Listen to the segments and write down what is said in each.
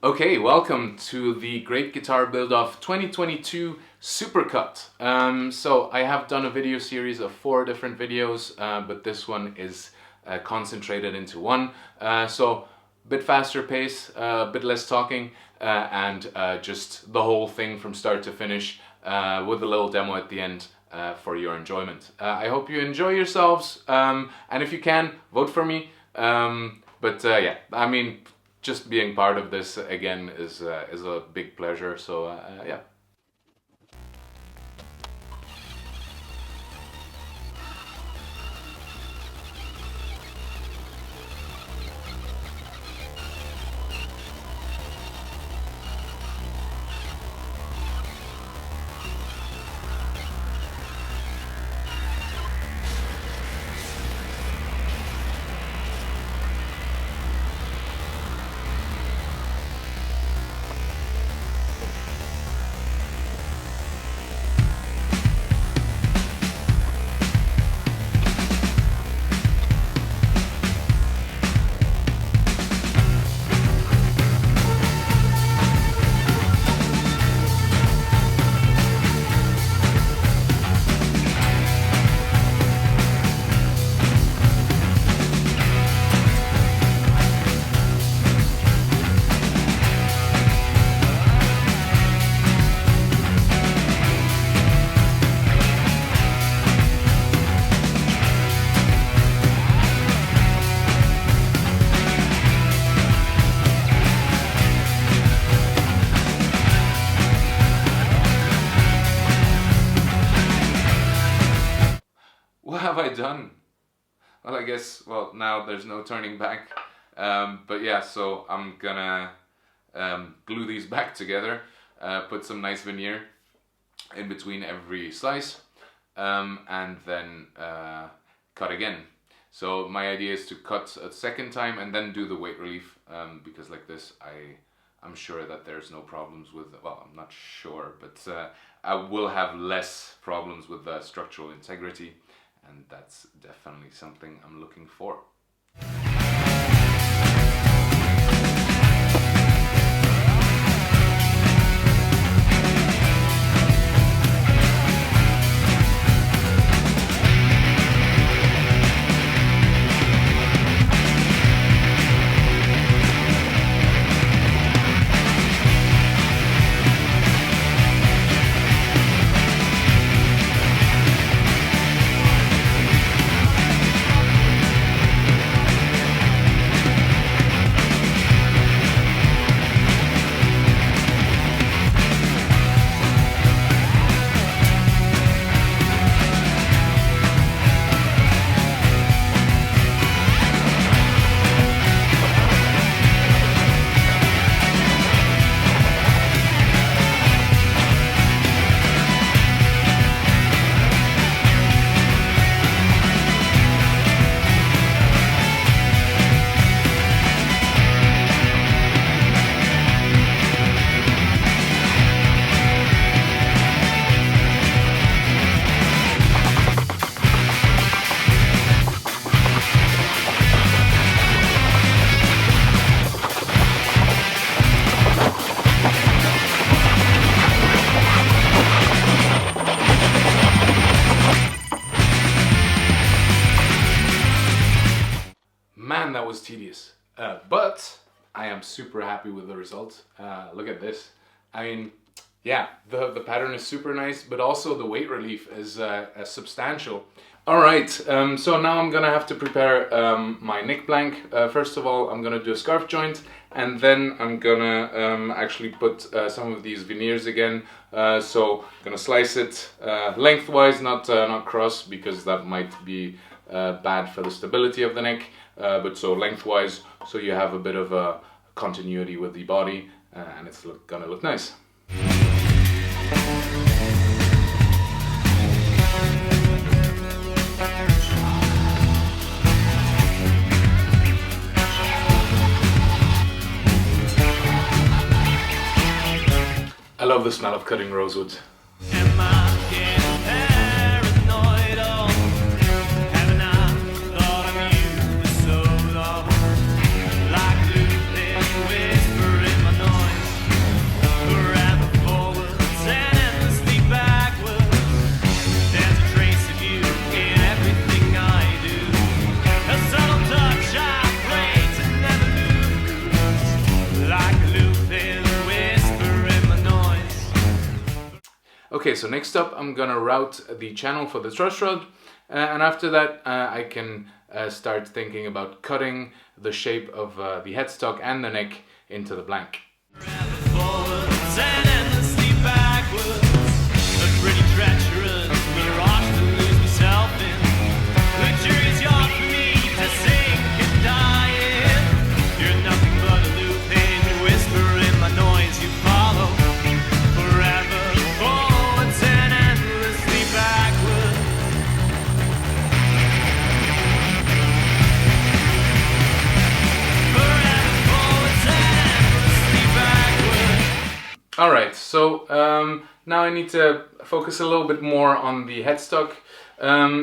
Okay, welcome to the Great Guitar Build of 2022 Supercut. So I have done a video series of 4 different videos, but this one is concentrated into one. So a bit faster pace, a bit less talking, and just the whole thing from start to finish with a little demo at the end for your enjoyment. I hope you enjoy yourselves, and if you can, vote for me. Yeah, I mean, just being part of this again is a big pleasure, so yeah. What have I done? Well, I guess, now there's no turning back. But yeah, so I'm gonna glue these back together, put some nice veneer in between every slice, and then cut again. So my idea is to cut a second time and then do the weight relief, because like this, I'm sure that there's no problems with, well, I'm not sure, but I will have less problems with structural integrity. And that's definitely something I'm looking for. Man, that was tedious, but I am super happy with the result. Look at this. I mean, yeah, the pattern is super nice, but also the weight relief is substantial. Alright, so now I'm gonna have to prepare my neck blank. First of all, I'm gonna do a scarf joint, and then I'm gonna actually put some of these veneers again. So I'm gonna slice it lengthwise, not cross, because that might be bad for the stability of the neck. But so lengthwise, so you have a bit of a continuity with the body, and it's gonna look nice. I love the smell of cutting rosewood. Like Luke, whisper in my noise. Okay, so next up I'm gonna route the channel for the truss rod, and after that I can start thinking about cutting the shape of the headstock and the neck into the blank. Alright, so now I need to focus a little bit more on the headstock.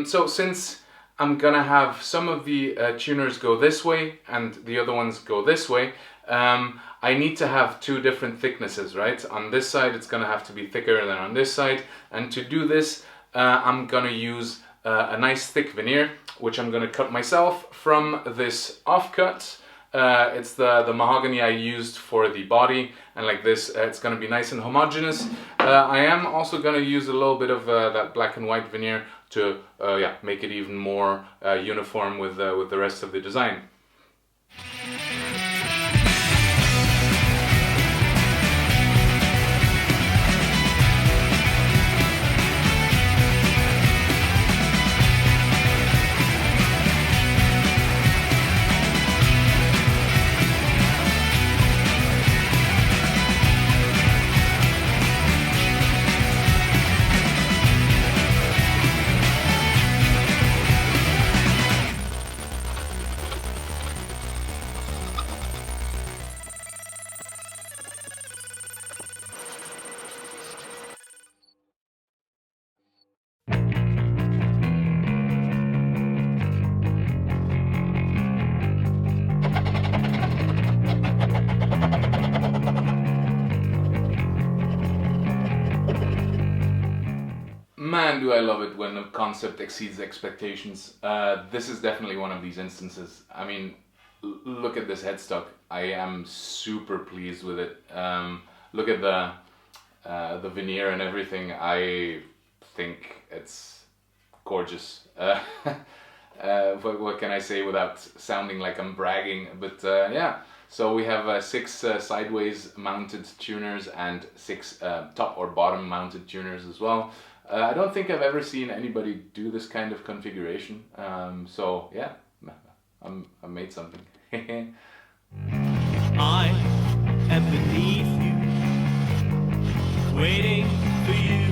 So since I'm gonna have some of the tuners go this way and the other ones go this way, I need to have two different thicknesses, right? On this side it's gonna have to be thicker than on this side, and to do this I'm gonna use a nice thick veneer, which I'm gonna cut myself from this offcut. It's the mahogany I used for the body, and like this it's going to be nice and homogeneous. I am also going to use a little bit of that black and white veneer to make it even more uniform with the rest of the design. Man, do I love it when a concept exceeds expectations. This is definitely one of these instances. I mean, look at this headstock. I am super pleased with it. Look at the veneer and everything. I think it's gorgeous. What can I say without sounding like I'm bragging? But yeah, so we have 6 sideways mounted tuners and 6 top or bottom mounted tuners as well. I don't think I've ever seen anybody do this kind of configuration. So yeah, I made something. I am beneath you, waiting for you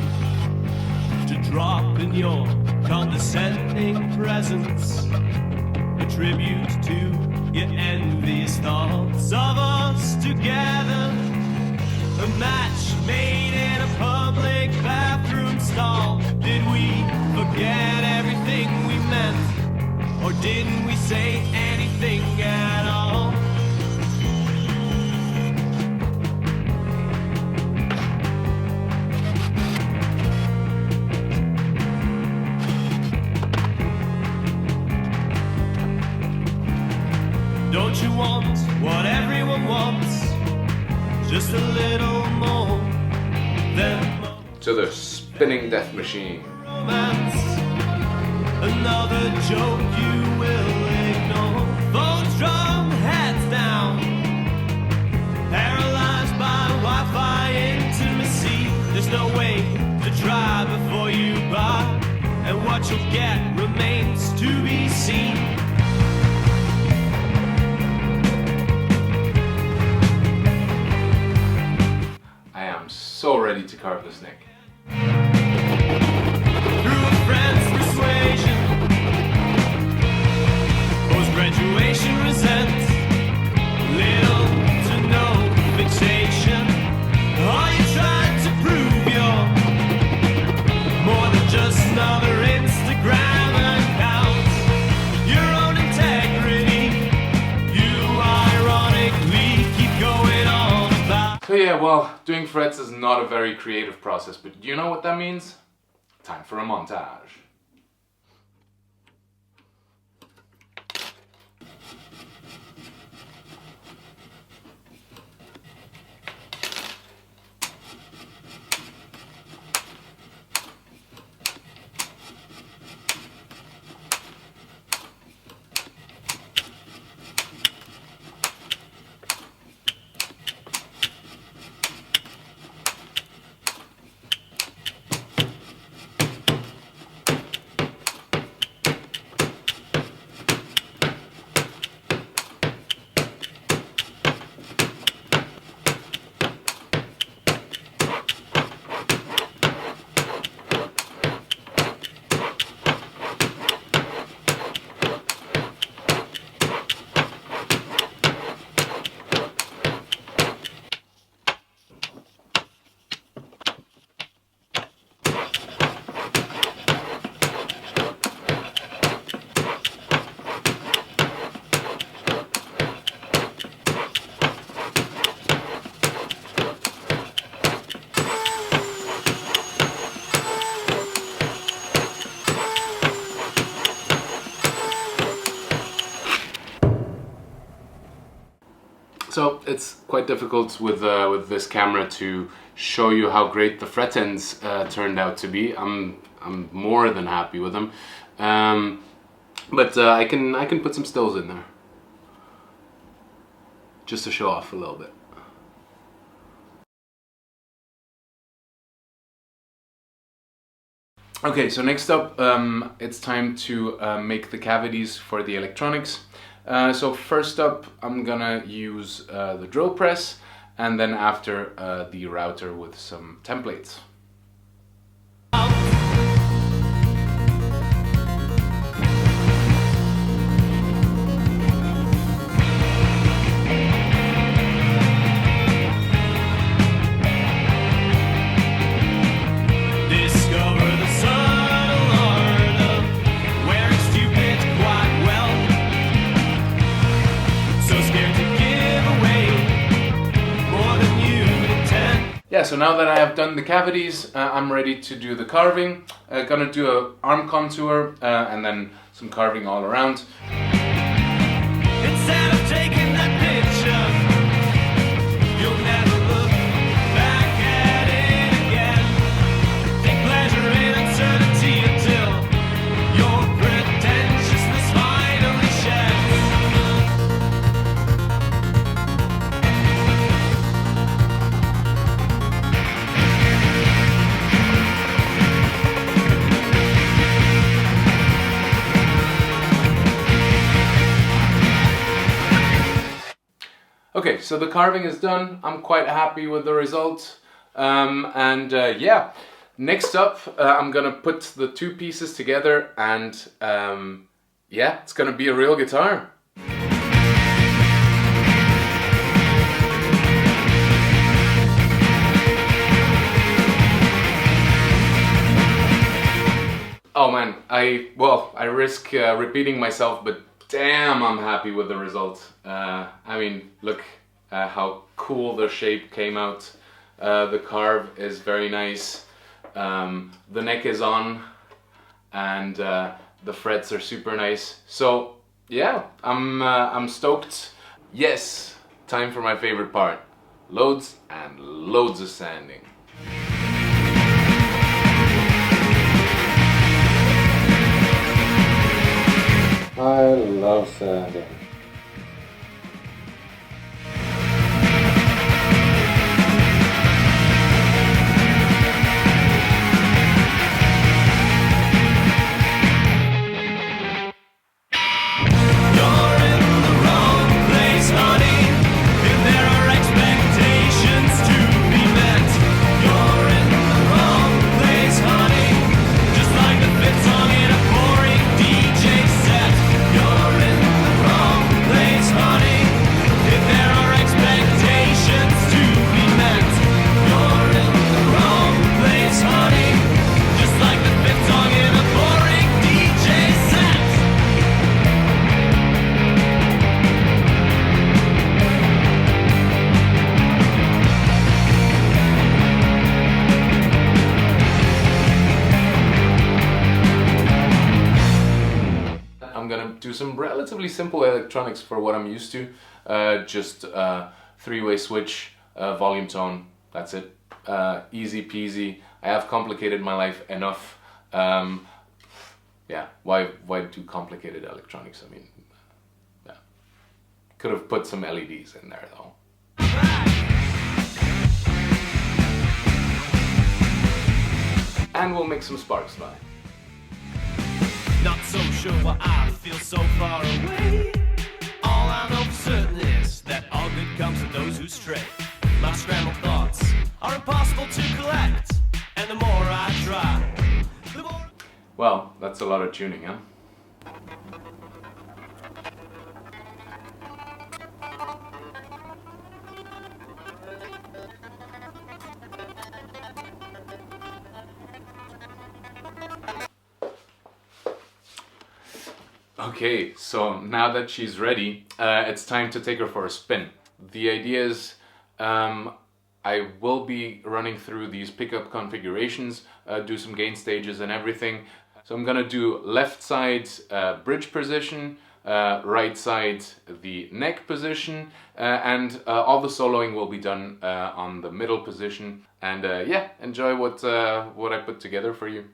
to drop in your condescending presence, a tribute to your envious thoughts of us together, a match made in a public bathroom stall. Did we forget everything we meant, or didn't we say anything at all? Don't you want what everyone wants? Just a little more than to the spinning death machine. Romance, another joke you will ignore. Phones drum, heads down, paralyzed by Wi-Fi intimacy. There's no way to try before you buy, and what you'll get remains to be seen. So ready to carve this neck. Through a friend's persuasion, post-graduation resent, little to no fixation. Are you trying to prove you're more than just another Instagram account? Your own integrity, you ironically keep going on about. So yeah, well, doing frets is not a very creative process, but you know what that means? Time for a montage. So it's quite difficult with this camera to show you how great the fret ends turned out to be. I'm more than happy with them, but I can put some stills in there just to show off a little bit. Okay, so next up, it's time to make the cavities for the electronics. So first up, I'm gonna use the drill press, and then after the router with some templates. Yeah, so now that I have done the cavities, I'm ready to do the carving. Gonna do an arm contour and then some carving all around. Instead of taking that picture, you'll never look back at it again. Take pleasure in uncertainty until your pretentiousness finally sheds. Okay, so the carving is done. I'm quite happy with the result. Yeah, next up, I'm gonna put the two pieces together and yeah, it's gonna be a real guitar. Oh man, I risk repeating myself, but damn, I'm happy with the result. I mean, look how cool the shape came out. The carve is very nice. The neck is on, and the frets are super nice. So yeah, I'm stoked. Yes, time for my favorite part: loads and loads of sanding. I love sanding. Do some relatively simple electronics for what I'm used to. Just three-way switch, volume tone, that's it. Easy peasy. I have complicated my life enough. Yeah, why do complicated electronics? I mean, yeah. Could have put some LEDs in there though. And we'll make some sparks fly. Not so sure why I feel so far away. All I know for certain is that all good comes to those who stray. My scrambled thoughts are impossible to collect, and the more I try, the more... Well, that's a lot of tuning, huh? Okay, so now that she's ready, it's time to take her for a spin. The idea is I will be running through these pickup configurations, do some gain stages and everything. So I'm gonna do left side bridge position, right side the neck position, and all the soloing will be done on the middle position. And yeah, enjoy what I put together for you.